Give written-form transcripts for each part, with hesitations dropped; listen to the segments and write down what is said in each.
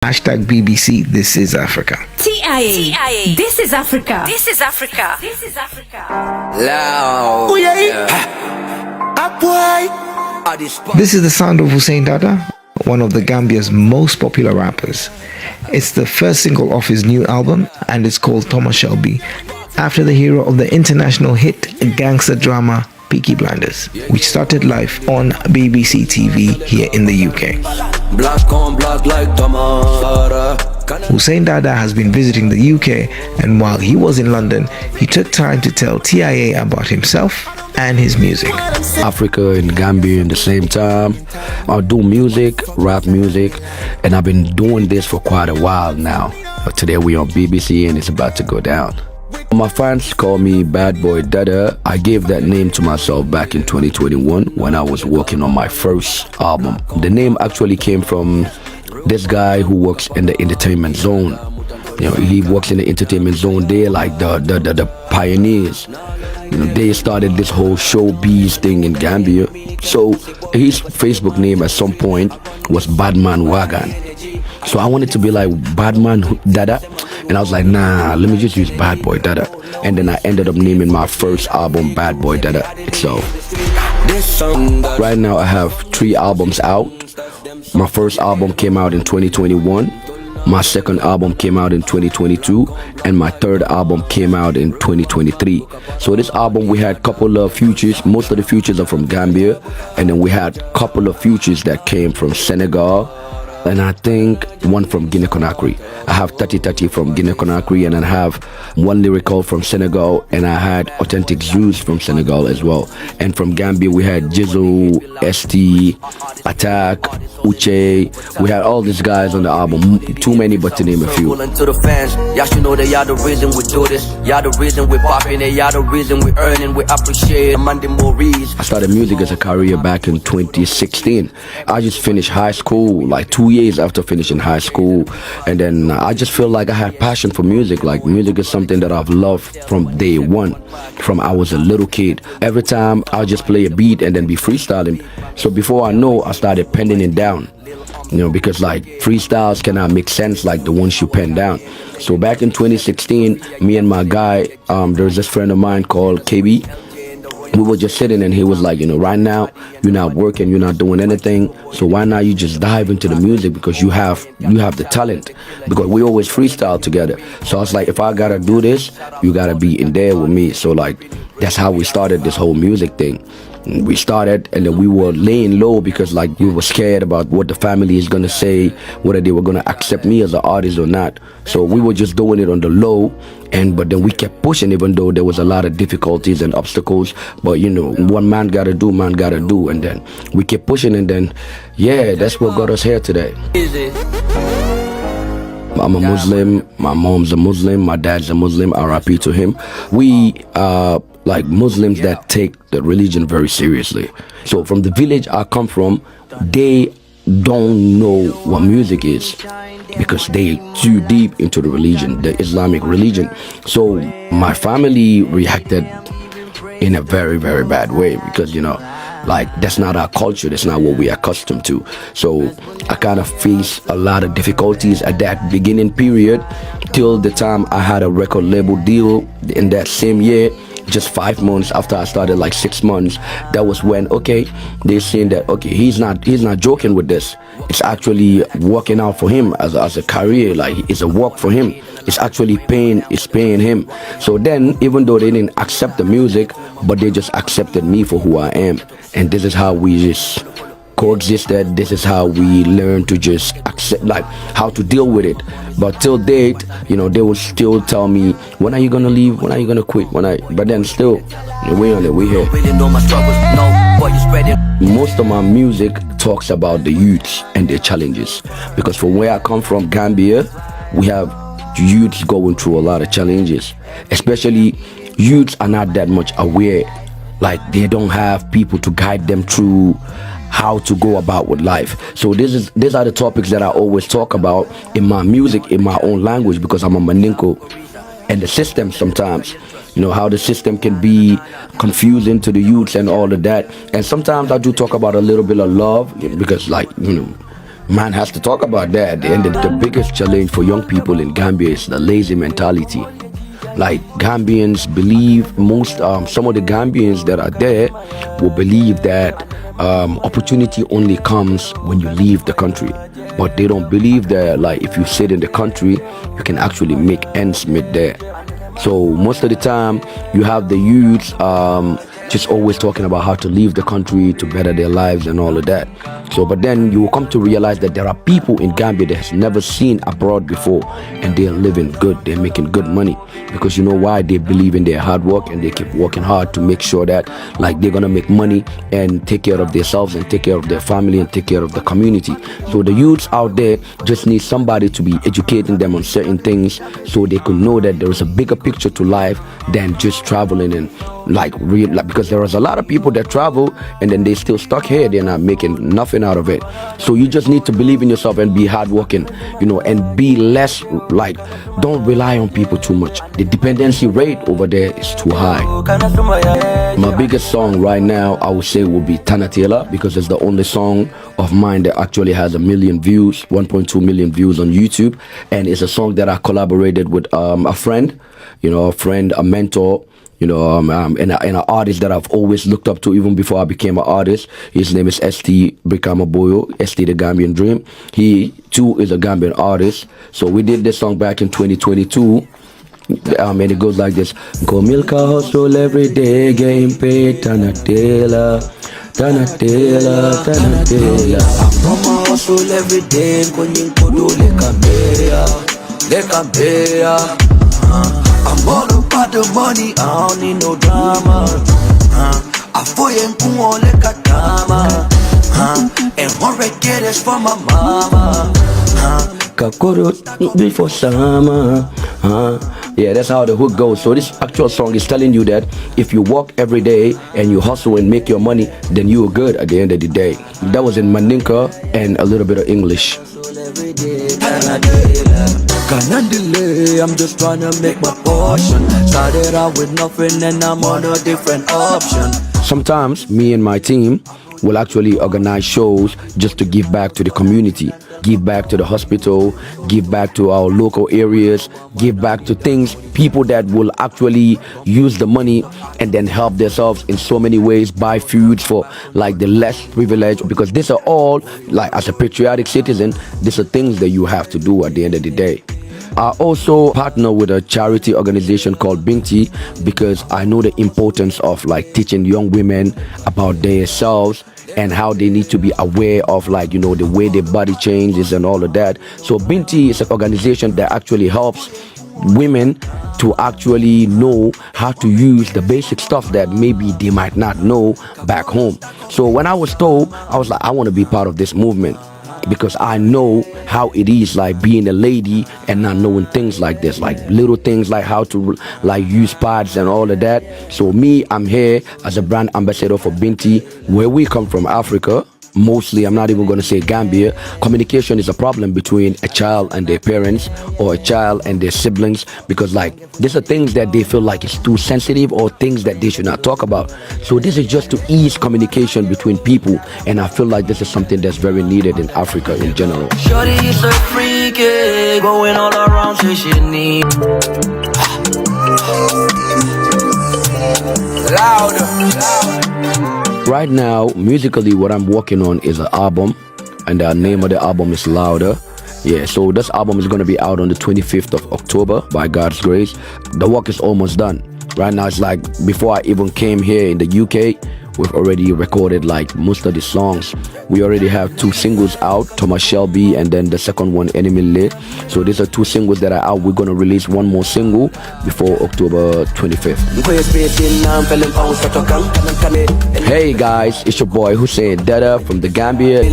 Hashtag BBC This is Africa. TIA. This is Africa. This is Africa. This is Africa. Loud. This is the sound of Hussain Dada, one of the Gambia's most popular rappers. It's the first single off his new album and it's called Thomas Shelby, after the hero of the international hit gangster drama Peaky Blinders, which started live on BBC TV here in the UK. Black on black like Thomas. Hussain Dada has been visiting the UK, and while he was in London, he took time to tell TIA about himself and his music. Africa and Gambia in the same time. I do music, rap music, and I've been doing this for quite a while now. Today we're on BBC and it's about to go down. My fans call me Bad Boy Dada. I gave that name to myself back in 2021 when I was working on my first album. The name actually came from this guy who works in the entertainment zone. You know, he works in the entertainment zone. They're like the pioneers. You know, they started this whole showbiz thing in Gambia. So his Facebook name at some point was Badman Wagan. So I wanted to be like Badman Dada, and I was like, nah, let me just use Bad Boy Dada. And then I ended up naming my first album Bad Boy Dada itself. Right now I have 3 albums out. My first album came out in 2021. My second album came out in 2022, and my third album came out in 2023. So this album, we had a couple of features. Most of the features are from Gambia, and then we had a couple of features that came from Senegal, and I think one from Guinea-Conakry. I have 30 from Guinea-Conakry, and I have one lyrical from Senegal, and I had Authentic Zeus from Senegal as well. And from Gambia, we had Jizzle, ST, Attack, Uche. We had all these guys on the album. Too many, but to name a few. To the fans, y'all should know that y'all the reason we do this. Y'all the reason we popping it. Y'all the reason we earning. We appreciate Monday Maurice. I started music as a career back in 2016. I just finished high school, like 2 years after finishing high school, and then I just feel like I had passion for music. Like music is something that I've loved from day one, from I was a little kid. Every time I'll just play a beat and then be freestyling. So before I know, I started penning it down, you know, because like freestyles cannot make sense like the ones you pen down. So back in 2016, me and my guy, there's this friend of mine called KB. We were just sitting and he was like, you know, right now you're not working, you're not doing anything, so why not you just dive into the music, because you have the talent, because we always freestyle together. So I was like, if I gotta do this, you gotta be in there with me. So like that's how we started this whole music thing. We started, and then we were laying low because like we were scared about what the family is gonna say, whether they were gonna accept me as an artist or not. So we were just doing it on the low, but then we kept pushing, even though there was a lot of difficulties and obstacles. But you know, one man gotta do, and then we kept pushing, and then yeah, that's what got us here today. I'm a Muslim, my mom's a Muslim, my dad's a Muslim, RIP to him. We are like Muslims that take the religion very seriously. So from the village I come from, they don't know what music is because they too deep into the religion, the Islamic religion. So my family reacted in a very, very bad way because, you know, like that's not our culture, that's not what we are accustomed to. So I kind of faced a lot of difficulties at that beginning period till the time I had a record label deal in that same year. Just 5 months after I started, like 6 months, that was when, okay, they're saying that, okay, he's not joking with this. It's actually working out for him as a career, like it's a work for him. It's actually paying him. So then, even though they didn't accept the music, but they just accepted me for who I am. And this is how we just coexisted. This is how we learned to just accept, like how to deal with it. But till date, you know, they will still tell me, when are you gonna leave, when are you gonna quit, but then still we on it, we here. Most of my music talks about the youths and their challenges, because from where I come from, Gambia, we have youths going through a lot of challenges. Especially youths are not that much aware, like they don't have people to guide them through how to go about with life. So these are the topics that I always talk about in my music, in my own language, because I'm a Maninko. And the system sometimes, you know, how the system can be confusing to the youths and all of that. And sometimes I do talk about a little bit of love, because like, you know, Man has to talk about that. And the biggest challenge for young people in Gambia is the lazy mentality. Like Gambians believe some of the Gambians that are there will believe that opportunity only comes when you leave the country. But they don't believe that like if you sit in the country, you can actually make ends meet there. So most of the time you have the youths just always talking about how to leave the country to better their lives and all of that. So but then you will come to realize that there are people in Gambia that has never seen abroad before, and they're living good, they're making good money, because you know why? They believe in their hard work and they keep working hard to make sure that like they're gonna make money and take care of themselves and take care of their family and take care of the community. So the youths out there just need somebody to be educating them on certain things so they could know that there is a bigger picture to life than just traveling and like because there is a lot of people that travel and then they still stuck here, they're not making nothing out of it. So you just need to believe in yourself and be hardworking, you know, and be less like, don't rely on people too much. The dependency rate over there is too high. My biggest song right now I would say would be Tana Taylor, because it's the only song of mine that actually has 1 million views, 1.2 million views on YouTube, and it's a song that I collaborated with a friend, a mentor, and an artist that I've always looked up to even before I became an artist. His name is ST Brikamaboyo, ST the Gambian Dream. He too is a Gambian artist. So we did this song back in 2022. And it goes like this: Go milk a hustle every day, game paid, Tana Taylor, Tana Taylor, Tana Taylor. I'm from a hustle every day, going to do I'm all about the money, I don't need no drama. I feel you in like a drama. And one right there is for my mama. Kakoro before summer. Yeah, that's how the hook goes. So this actual song is telling you that if you work every day and you hustle and make your money, then you are good at the end of the day. That was in Mandinka and a little bit of English. Can't delay, I'm just trying to make my portion. Started out with nothing and I'm on a different option. Sometimes me and my team will actually organize shows just to give back to the community, give back to the hospital, give back to our local areas, give back to people that will actually use the money and then help themselves in so many ways, buy foods for like the less privileged, because these are all, like as a patriotic citizen, these are things that you have to do at the end of the day. I also partner with a charity organization called Binti because I know the importance of like teaching young women about themselves and how they need to be aware of like, the way their body changes and all of that. So Binti is an organization that actually helps women to actually know how to use the basic stuff that maybe they might not know back home. So when I was told, I was like, I want to be part of this movement, because I know how it is like being a lady and not knowing things like this, like little things like how to like use pads and all of that. So me, I'm here as a brand ambassador for Binti, where we come from, Africa. Mostly, I'm not even going to say Gambia. Communication is a problem between a child and their parents, or a child and their siblings, because like these are things that they feel like it's too sensitive or things that they should not talk about. So this is just to ease communication between people, and I feel like this is something that's very needed in Africa in general. Shorty is so freaky, going all around, say she need louder. Right now, musically, what I'm working on is an album, and the name of the album is Louder. Yeah, so this album is going to be out on the 25th of October, by God's grace. The work is almost done. Right now, it's like before I even came here in the UK, we've already recorded like most of the songs. We already have 2 singles out, Thomas Shelby, and then the second one, Enemy Lit. So these are 2 singles that are out. We're going to release one more single before October 25th. Hey guys, it's your boy Hussain Dada from the Gambia.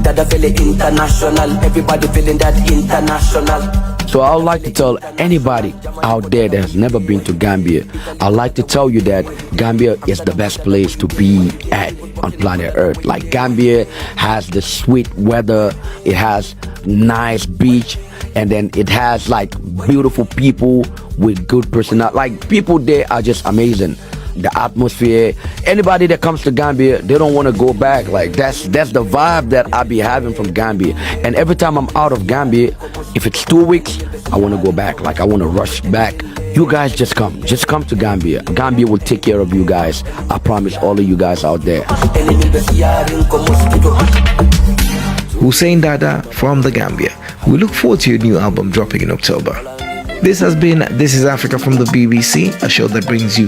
Dada feeling international, everybody feeling that international. So I would like to tell anybody out there that has never been to Gambia, I'd like to tell you that Gambia is the best place to be at on planet Earth. Like Gambia has the sweet weather, it has nice beach, and then it has like beautiful people with good personality. Like, people there are just amazing. The atmosphere, anybody that comes to Gambia, they don't want to go back. Like, that's the vibe that I be having from Gambia. And every time I'm out of Gambia, if it's 2 weeks, I want to go back. Like, I want to rush back. You guys just come to Gambia. Gambia will take care of you guys. I promise all of you guys out there. Hussain Dada from the Gambia. We look forward to your new album dropping in October. This has been This is Africa from the BBC, a show that brings you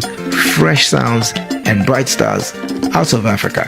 fresh sounds and bright stars out of Africa.